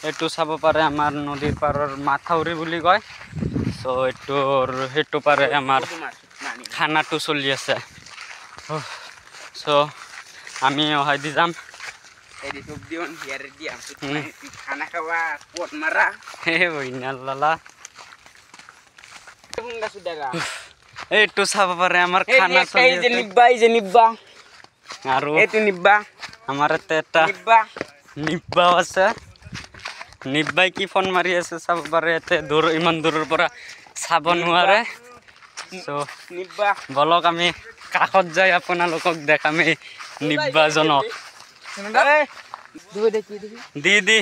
এইটো চাব পাৰে আমাৰ নদীৰ পাৰৰ মাথাউৰি বুলি কয় সো সেইটো পাৰে আমাৰ খানাটো চলি আছে সো আমি অহাই দি যাম খানা খাওয়া পট মারা হে বইনালালা এইটো চাব পাৰে আমাৰ খানা চলি আছে নিব্বা আৰু এইটো নিব্বা আমাৰ এটা নিব্বা আছে নিব্বাই কি ফোন মাৰি আছে চাব পাৰে এতে দূৰ ইমান দূৰৰ পৰা চাব নোৱাৰে সো নিব্বা বলক আমি কাষত যাই আপোনালোকক দেখাম এই নিব্বাজনক দি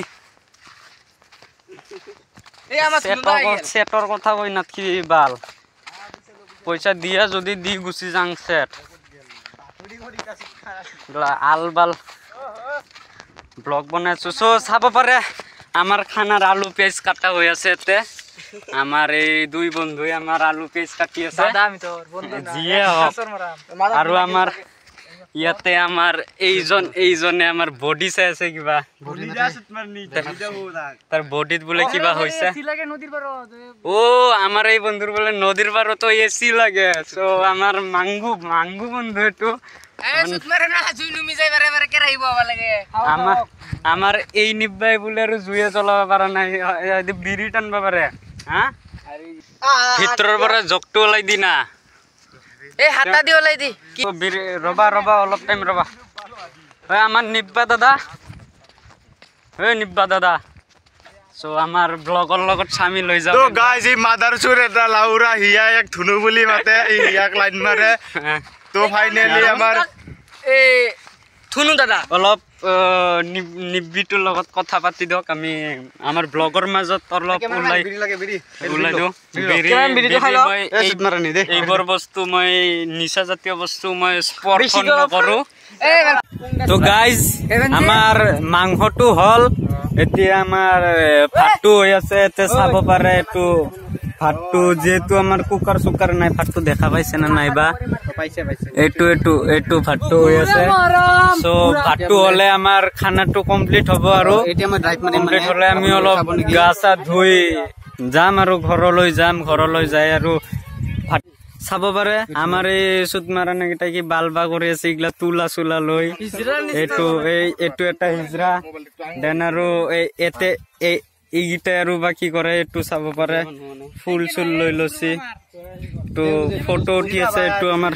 সেটৰ কথা কৈ নাথকি বাল পইচা দিয়া যদি দি গুচি যাং সেট আল বাল ব্লগ বনাইছো সো চাব পাৰে আমার খানার আলু পেঁয়াজ কাটা হয়ে আছে এতে আমার এই দুই বন্ধুই আমার আলু পেঁয়াজ কাটি আছে জিয়ে হোক আর আমার ইয়াতে আমার এইজনে আমার বডি চাই আছে কিবা তার বডিত বলে কিবা হইছে ও আমার এই বন্ধুর বলে নদীর পারও তো এসি লাগে সো আমার মাঙ্গু বন্ধু একটু আমার এই নিব্বাই বলে আর জুয়ে চলাব পারা নাই বিড়ি টানবা পারে হ্যাঁ ভিতরের পরে জগটো ওলাই দি না এই হাতা দি ওলাই দি রবা অলপ টাইম রবা আমার নিব্বা দাদা সো আমার ব্লগৰ লগত সামিল হৈ যাব তো গাইজ এই মাদারচুর এটা লাউরা হিয়া এক ধুনু বুলি মাতে এই হিয়াক লাইন মারে তো ফাইনালি আমার এই ধুনু দাদা অলপ নিব্বিটোৰ লগত কথা পাতি দিয়ক আমি আমাৰ ব্লগৰ মাজত অলপ ওলাই দিওঁ এইবোৰ বস্তু মই নিচা জাতীয় বস্তু মই স্পৰ্শন নকৰো তো গাইজ আমাৰ মাংসটো হল এতিয়া আমাৰ ভাতটো হৈ আছে এতে চাব পাৰে এইটো ভাতটো যেহেতু আমাৰ কুকাৰ চুকাৰ নাই ভাতটো দেখা পাইছে না নাইবা এইটো ভাতটো হৈ আছে সো ভাতটো হলে আমাৰ খানাটো কমপ্লিট হ'ব আৰু কমপ্লিট হলে আমি অলপ গা চা ধুই যাম আৰু ঘৰলৈ যাই আৰু ভাত চাব পাৰে আমাৰ এই চুত মাৰা নেকিটা কি বালবা কৰি আছে এইগিলা তুলা চুলা লৈ এইটো এটা হিজৰা দেন আৰু এতে এইগিটা আৰু বাকি কৰে এইটো চাব পাৰে ফুল চুল লৈ লৈছি তো ফটো উঠি আছে এইটো আমাৰ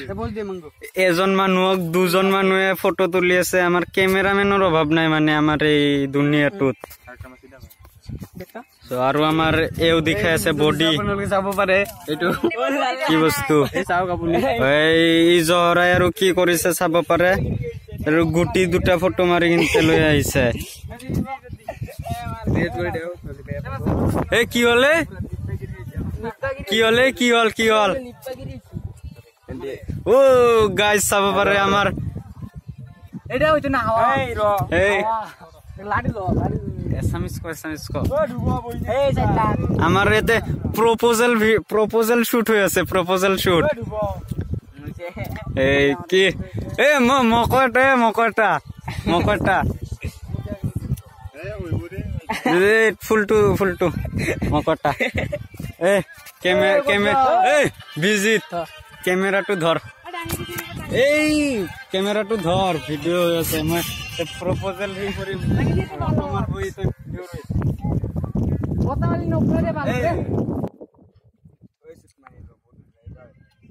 এজন মানুহক দুজন মানুহে ফটো তুলি আছে আমাৰ কেমেৰামেনৰ অভাৱ নাই মানে আমাৰ এই দুনিয়াটোত আৰু আমাৰ এও দেখাই আছে বডি চাব পাৰে এইটো কি বস্তু এই জহৰাই আৰু কি কৰিছে চাব পাৰে আৰু গুটি দুটা ফটো মাৰি কিনে লৈ আহিছে কি হল ও গাইজ চাব পাৰে আমাৰ আমার এতে প্রপোজাল শুট হয়ে আছে প্রপোজাল শুট এই কি এ মকটা ফুলটু মকটা এ বিজিত ক্যামেরাটো ধর এই ক্যামেরাটো ধর ভিডিও হয়ে আছে মই প্রপোজাল হি করি তোমার বই তো ভিডিও রইছে কথালি নকরে বালে ওই সুসমানি তো বল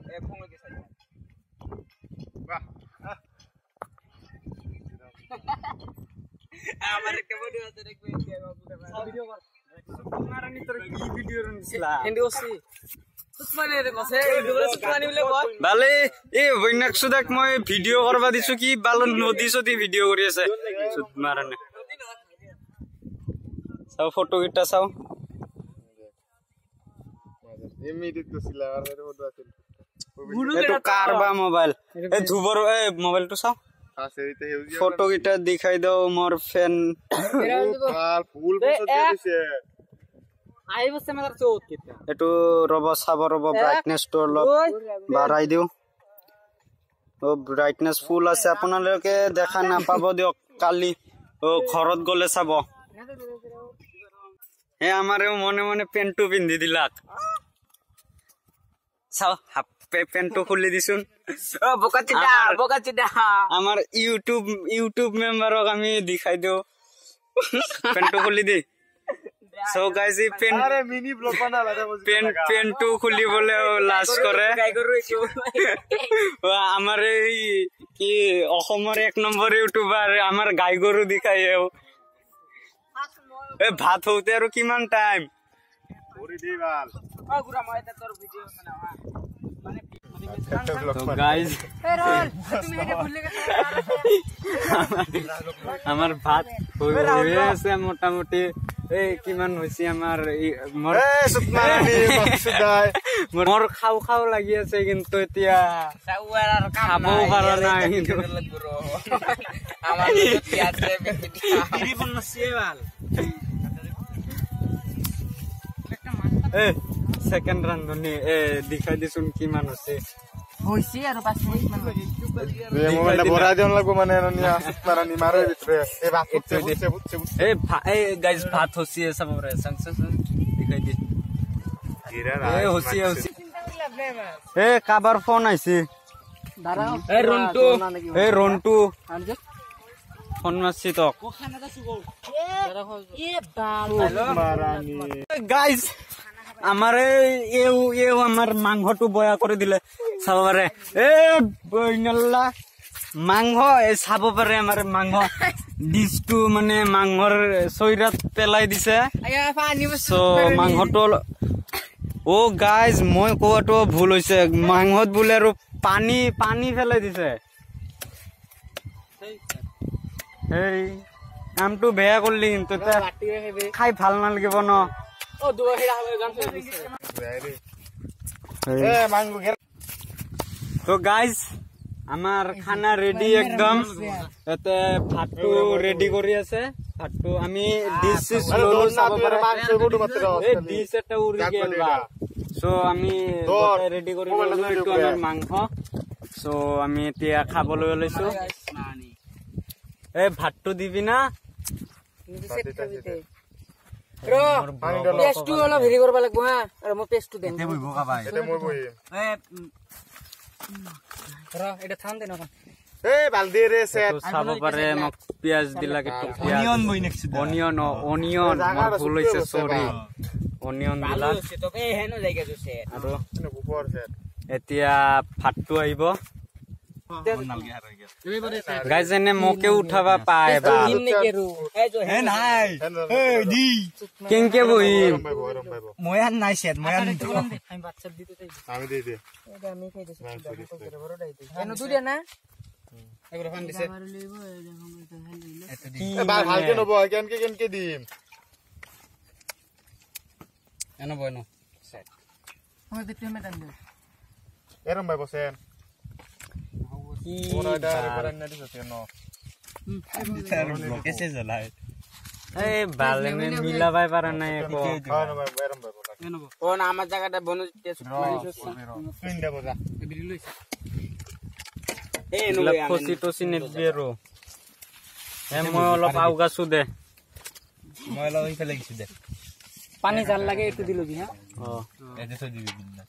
এ ফোন কে সাইড বাহ আমারে কে ভিডিও আছে দেখবে ভিডিও কর তোমারা নি তোর কি ভিডিও রনছিলা এন্ড ওসি সুসমানি রে বসে ভিডিও সুসমানি বলে কয় ভালে এই বইনাক সুদাক মই ভিডিও করবা দিছো কি বাল নদী সদি ভিডিও করি আছে সুসমারানে চাও ফটো কিটা চাও ইমিডিয়েট তো ছিলা আর ফটো আছে এটো কারবা মোবাইল এ ধুবর এ মোবাইলটো চাও আছে এইতে হেউজিয়া ফটো কিটা দেখাই দাও মোর ফ্যান ফুল বছর দিছে আই বসে মাদার চৌত কিটা এটো রব সাব রব ব্রাইটনেস তো অলপ বাড়াই দিও ও ব্রাইটনেস ফুল আছে আপোনালোকে দেখা না পাব দিওক কালি ও ঘৰত গলে চাব হে আমারেও মনে মনে পেন্টু পিন্ধি দিলাক চাও হাফ পেন্টু খুলি দিছুন বোকা চিটা আমার ইউটিউব মেম্বারক আমি দেখাই দিও পেন্টু খুলি দি সো গাইস এই মিনি ব্লগ বানালা পেন্টু খুলি বলে লাজ করে আমার এই কি অসমৰ 1 নম্বৰ ইউটিউবার আমার গাই গরু দেখাইও এ ভাত হতে আর কিমান টাইম ওরে দেবাল গুরা মই এটা তোর ভিডিও মানে তো গাইস তুমি এটা ভুলে গেছো আমার ভাত হয়ে আছে মোটামুটি এই কিমান হইছে আমার মোর খাও লাগি আছে কিন্তু এতিয়া সাউয়ার আর কাম খাবো পারা নাই কিন্তু আমার ভিডিও আছে ভিডিও বনছিয়ে ভাল এ সেকেন্ড রান্ধনি এ দেখাই দিছুন কিমান আছে হইছে আর 5 মিনিট মান এই মোবাইলটা ভরা দিন লাগবো মানে নিয়া মারানি মারে ভিতরে এই ভাত উঠছে এই গাইস ভাত হচ্ছে সব রে সংস দেখাই দি এ হচ্ছে এ কাবার ফোন আইছে দাঁড়াও এ রন্টু ফোন মারছি তো মারানি গাইস আমারে এও আমার মাংসটো বয়া করে দিলে চাব পারে এ বইনল্লা মাংস চাব পারে আমার মাংস ডিশটো মানে মাংসৰ চৈৰাত পেলাই দিছে সো মাংসটো ও গাইজ মই কোৱাটো ভুল হৈছে মাংসত বোলে আৰু পানী পেলাই দিছে এই কামটো বেয়া কৰিলি কিন্তু খাই ভাল নালাগিব ন ও দুয়া হেরা হবে গান এ মাঙ্গু ঘের তো গাইজ আমার খানা রেডি একদম এতে ভাতটো রেডি কৰি আছে ভাতটো আমি ডিশ ললো চাব পাৰে মাংস বুটু মাত্ৰ এই ডিশ এটা উৰি গেল বা সো আমি ৰেডি কৰি ললো এটো আমাৰ মাংস সো আমি এতিয়া খাবলৈ লৈছো এ ভাতটো দিবি না रो पेस्ट वाला भेरी करबा लागबो हां अरे म पेस्ट देन এতে বইব কা ভাই এটা মই বই ए रो এটা থাম দেন না এ বালদি রে সেট তো চাব পারে মোক পিয়াজ দিলা কেটো অনিয়ন বই নেক্সট অনিয়ন মোৰ ভুল হৈছে সৰি অনিয়ন দিলা তো এ হেনো জায়গা जो सेट আৰু উপর সেট এতিয়া ভাতটো আহিব গাইজ এনে মোকে উঠাবা পায় বা ए নাই এ দি কেনকে বহিম ময়ান নাই সেট ময়ান আমি বাচ্চা দিতে চাই আমি দি দে এটা আমি কই দিছি বড়টাই দিই কেন দুলিয়া না এবারে ফান দিছে এ বা ভালকে নব কেনকে দিম এনো বইনো সেট আমি দিতে মেটান দে এরম ভাই বসেন কি ওনাটা রিপেয়ার না দিছে ন কেসে জ্বলাই এই বালে মে মিলাবাই পারা নাই একো খাওয়া ভাই এরম ভাই বলা ও না আমার জায়গাটা বনু টেস্ট মারিছস তিন দেব যা বিড়ি লইছে এ নো খসি টসি নেবি আৰু এ মই অলপ আউগাছু দে মই অলপ ইফালে গিছু দে পানি জাল লাগে একটু দিল কি হ্যাঁ ও এতে তো দিবি বিন্দা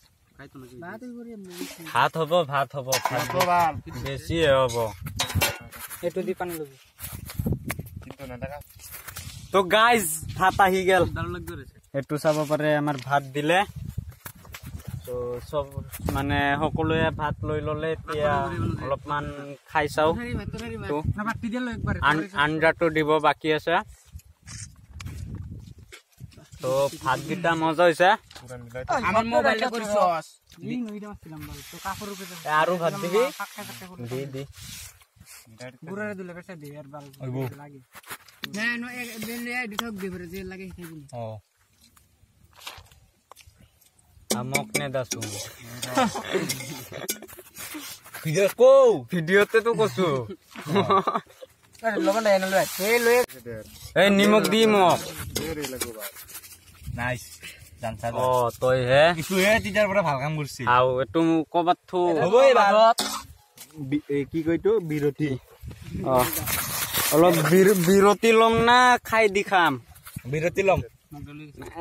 ভাত হব ভাত বেছি হব একটু দি পানি লবি কিন্তু না টাকা তো গাইজ ভাত আহি গেল এইটো চাব পাৰে আমাৰ ভাত দিলে তো সব মানে সকলোৱে ভাত লৈ ললে এতিয়া অলপমান খাই চাও আঞ্জাটো দিব বাকি আছে তো ভাত গিটা মজা হৈছে আমার মোবাইলটা করিছস আৰু ভাত দিবি দি গুরারে দিলে বেশি দি আর ভালো লাগে না নো এক বেলে আই দিথক দিবরে যে লাগে খাইবি ও আমক নে দাসু ভিডিওতে তো কছো আরে লবণ নাই না লয় এই লয় এই নিমক দি মোক দেরি লাগবো ভাই নাইস জানছা ও তই হে কিছু হে টিচার পৰা ভাল কাম কৰছি আও এটো কবাত থু হবই ভাত কি কইতো বিৰতি অলপ বিৰতি লম না খাই দি খাম বিৰতি লম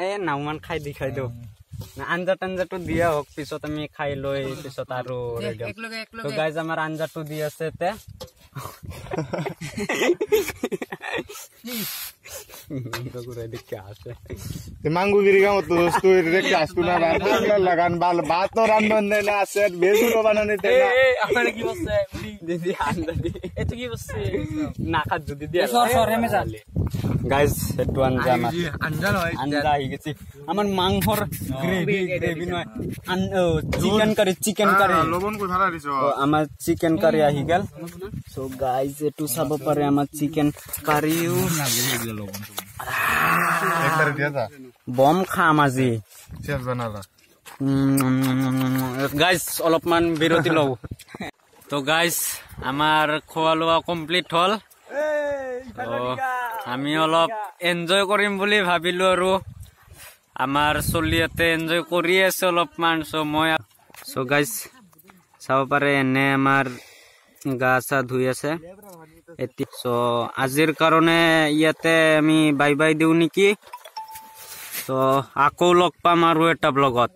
এই নাওমান খাই দিওঁ আঞ্জা টাঞ্জাটো দিয়া হওক পিছত আমি খাই লৈ পিছত আৰু তো গাইজ আমাৰ আঞ্জাটো দি আছে এতিয়া মাংগুগিরি গাঁও তো দোস্তু রেক আসতু না ভালো লাগান বাল ভাত রান্ধন দেনা আছে বেজুরো বানানি দেনা আপনারা কি বলছে দিদি আন্দা দি এত কি বলছে না খাত যদি দিয়া সর হেমে যা গাইজ একটু আঞ্জা আমার আঞ্জা নয় আঞ্জা হয়ে গেছে আমার মাংসর গ্রেভি নয় চিকেন কারি লবণ কো ধারা দিছো আমার চিকেন কারি আহি গেল সো গাইজ একটু চাব পাৰে আমাৰ চিকেন কাৰিও একবাৰ দিয়া যা বম খাম আজি শেষ বানালা গাইজ অলপমান বিৰতি লও তো গাইজ আমাৰ খোৱা লোৱা কমপ্লিট হল আমি অলপ এনজয় কৰিম বুলি ভাবিলো আৰু আমাৰ চলিয়াতে এনজয় কৰি আছে অলপমান সো গাইজ চাব পাৰে এনে আমাৰ গা চা ধুই আছে সো আজিৰ কাৰণে ইয়াতে আমি বাই বাই দিওঁ নেকি তো আকৌ লগ পাম আৰু এটা ব্লগত।